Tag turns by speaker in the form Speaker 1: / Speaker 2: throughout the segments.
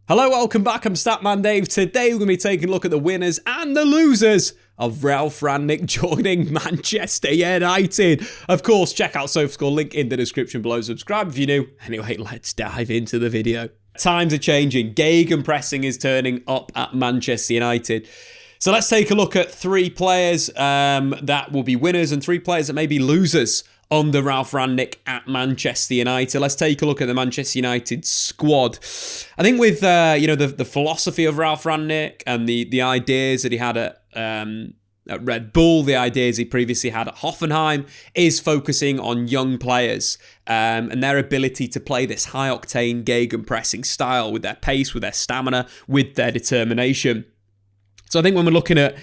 Speaker 1: Hello, welcome back. I'm Statman Dave. Today we're going to be taking a look at the winners and the losers of Ralf Rangnick joining Manchester United. Of course, check out SofaScore, link in the description below. Subscribe if you're new. Anyway, let's dive into the video. Times are changing. Gegenpressing is turning up at Manchester United. So let's take a look at three players that will be winners and three players that may be losers under Ralf Rangnick at Manchester United. Let's take a look at the Manchester United squad. I think with the philosophy of Ralf Rangnick and the ideas that he had at Red Bull, the ideas he previously had at Hoffenheim, is focusing on young players and their ability to play this high-octane gegenpressing style with their pace, with their stamina, with their determination. So I think when we're looking at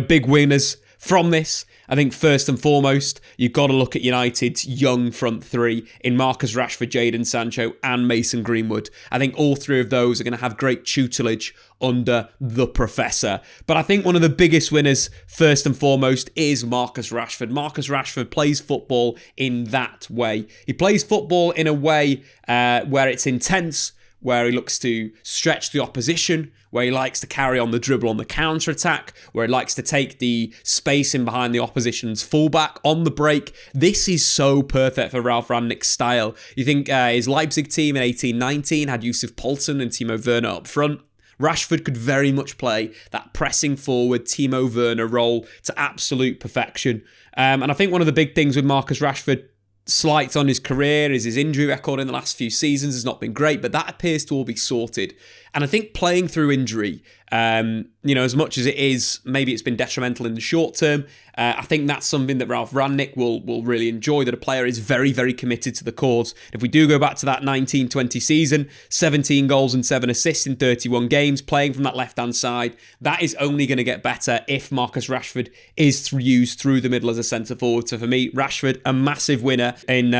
Speaker 1: big winners from this, I think first and foremost, you've got to look at United's young front three in Marcus Rashford, Jadon Sancho and Mason Greenwood. I think all three of those are going to have great tutelage under the Professor. But I think one of the biggest winners, first and foremost, is Marcus Rashford. Marcus Rashford plays football in that way. He plays football in a way where it's intense, where he looks to stretch the opposition, where he likes to carry on the dribble on the counter-attack, where he likes to take the space in behind the opposition's fullback on the break. This is so perfect for Ralf Rangnick's style. You think his Leipzig team in 18-19 had Yusuf Poulsen and Timo Werner up front. Rashford could very much play that pressing forward Timo Werner role to absolute perfection. And I think one of the big things with Marcus Rashford, slights on his career, is his injury record in the last few seasons has not been great, but that appears to all be sorted. And I think playing through injury, as much as it is, maybe it's been detrimental in the short term, I think that's something that Ralf Rangnick will really enjoy, that a player is very, very committed to the cause. If we do go back to that 19-20 season, 17 goals and 7 assists in 31 games, playing from that left-hand side, that is only going to get better if Marcus Rashford is used through the middle as a centre-forward. So for me, Rashford, a massive winner in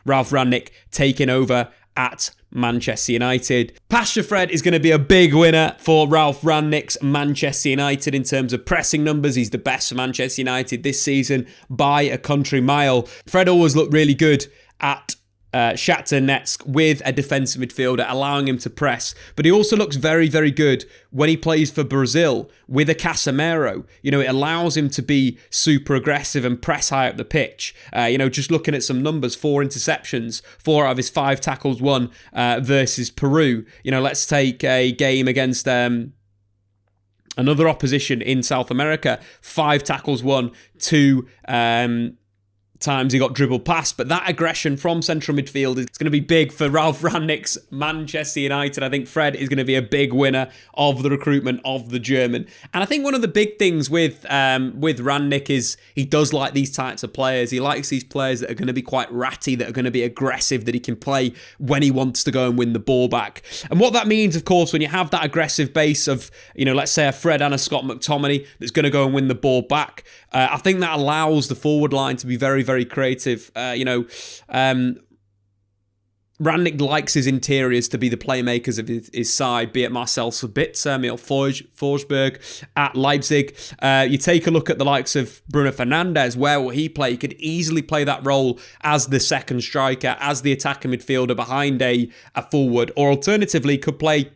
Speaker 1: Ralf Rangnick taking over at Manchester United. Pasture Fred is going to be a big winner for Ralf Rangnick's Manchester United in terms of pressing numbers. He's the best for Manchester United this season by a country mile. Fred always looked really good at Shakhtar Donetsk with a defensive midfielder, allowing him to press. But he also looks very, very good when he plays for Brazil with a Casemiro. It allows him to be super aggressive and press high up the pitch. Just looking at some numbers, 4 interceptions, 4 out of his 5 tackles won versus Peru. Let's take a game against another opposition in South America. 5 tackles won, 2 times he got dribbled past, but that aggression from central midfield is going to be big for Ralf Rangnick's Manchester United. I think Fred is going to be a big winner of the recruitment of the German. And I think one of the big things with Rangnick is he does like these types of players. He likes these players that are going to be quite ratty, that are going to be aggressive, that he can play when he wants to go and win the ball back. And what that means, of course, when you have that aggressive base of, let's say a Fred and a Scott McTominay that's going to go and win the ball back, I think that allows the forward line to be very, very creative. Rangnick likes his interiors to be the playmakers of his side, be it Marcel Sabitzer, Emil Forsberg at Leipzig. You take a look at the likes of Bruno Fernandes, where will he play? He could easily play that role as the second striker, as the attacking midfielder behind a forward, or alternatively could play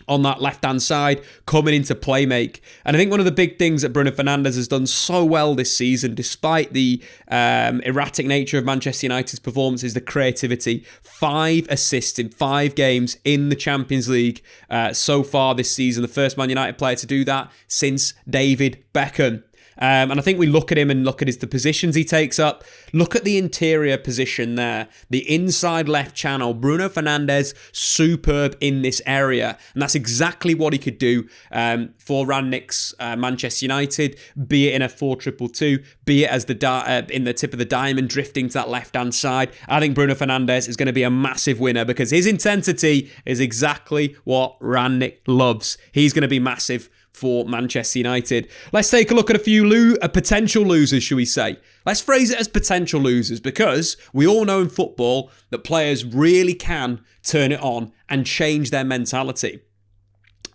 Speaker 1: on that left-hand side, coming into playmake. And I think one of the big things that Bruno Fernandes has done so well this season, despite the erratic nature of Manchester United's performance, is the creativity. 5 assists in 5 games in the Champions League so far this season. The first Man United player to do that since David Beckham. And I think we look at him and look at the positions he takes up. Look at the interior position there. The inside left channel. Bruno Fernandes, superb in this area. And that's exactly what he could do for Rangnick's Manchester United, be it in a 4-2-2, be it as in the tip of the diamond, drifting to that left-hand side. I think Bruno Fernandes is going to be a massive winner because his intensity is exactly what Rangnick loves. He's going to be massive for Manchester United. Let's take a look at a few potential losers, shall we say. Let's phrase it as potential losers, because we all know in football that players really can turn it on and change their mentality.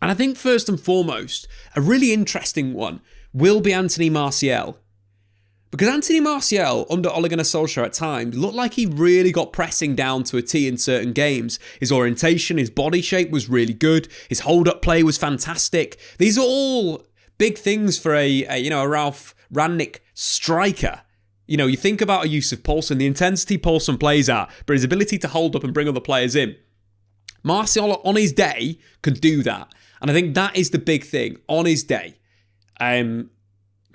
Speaker 1: And I think first and foremost, a really interesting one will be Anthony Martial. Because Anthony Martial, under Ole Gunnar Solskjaer at times, looked like he really got pressing down to a T in certain games. His orientation, his body shape was really good. His hold-up play was fantastic. These are all big things for a Ralf Rangnick striker. You think about a Yusuf Poulsen, the intensity Poulsen plays at, but his ability to hold up and bring other players in. Martial, on his day, can do that. And I think that is the big thing. On his day.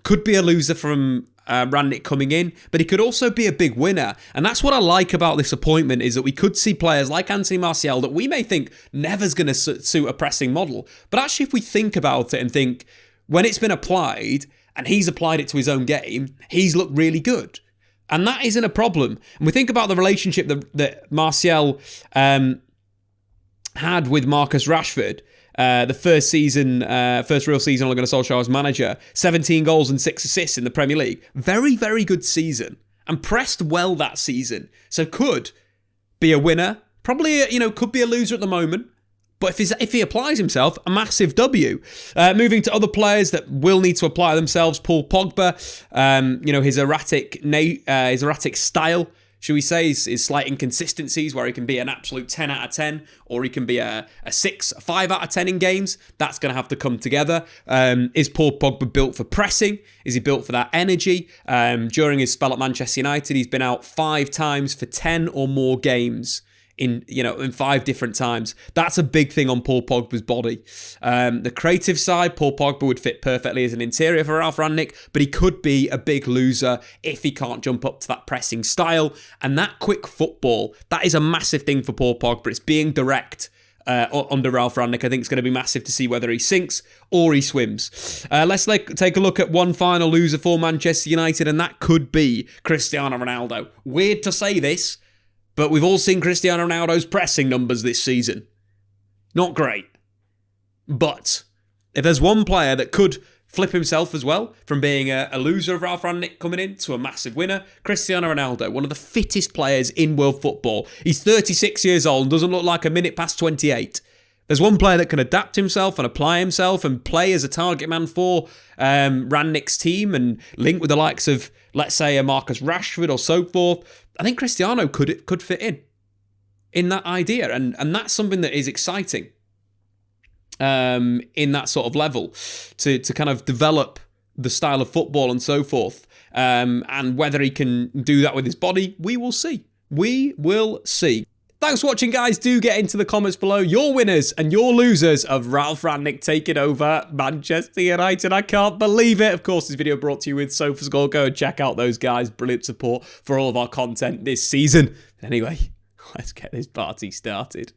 Speaker 1: Could be a loser from Rangnick coming in, but he could also be a big winner. And that's what I like about this appointment, is that we could see players like Anthony Martial that we may think never's going to suit a pressing model. But actually, if we think about it and think, when it's been applied, and he's applied it to his own game, he's looked really good. And that isn't a problem. And we think about the relationship that Martial had with Marcus Rashford. The first real season Ole Gunnar Solskjaer as manager, 17 goals and 6 assists in the Premier League. Very, very good season. And pressed well that season. So could be a winner. Probably, could be a loser at the moment. But if he applies himself, a massive W. Moving to other players that will need to apply themselves, Paul Pogba. His erratic style, should we say, his slight inconsistencies, where he can be an absolute 10 out of 10, or he can be a 5 out of 10 in games. That's going to have to come together. Is Paul Pogba built for pressing? Is he built for that energy? During his spell at Manchester United, he's been out 5 times for 10 or more games in 5 different times. That's a big thing on Paul Pogba's body. The creative side, Paul Pogba would fit perfectly as an interior for Ralf Rangnick, but he could be a big loser if he can't jump up to that pressing style. And that quick football, that is a massive thing for Paul Pogba. It's being direct under Ralf Rangnick. I think it's going to be massive to see whether he sinks or he swims. Let's take a look at one final loser for Manchester United, and that could be Cristiano Ronaldo. Weird to say this, but we've all seen Cristiano Ronaldo's pressing numbers this season. Not great. But if there's one player that could flip himself as well, from being a loser of Ralf Rangnick coming in to a massive winner, Cristiano Ronaldo, one of the fittest players in world football. He's 36 years old and doesn't look like a minute past 28. There's one player that can adapt himself and apply himself and play as a target man for Rangnick's team and link with the likes of, let's say, a Marcus Rashford or so forth. I think Cristiano could fit in that idea, and that's something that is exciting in that sort of level to kind of develop the style of football and so forth. And whether he can do that with his body, we will see. We will see. Thanks for watching, guys. Do get into the comments below your winners and your losers of Ralf Rangnick taking over Manchester United. I can't believe it. Of course, this video brought to you with SofaScore. Go and check out those guys. Brilliant support for all of our content this season. Anyway, let's get this party started.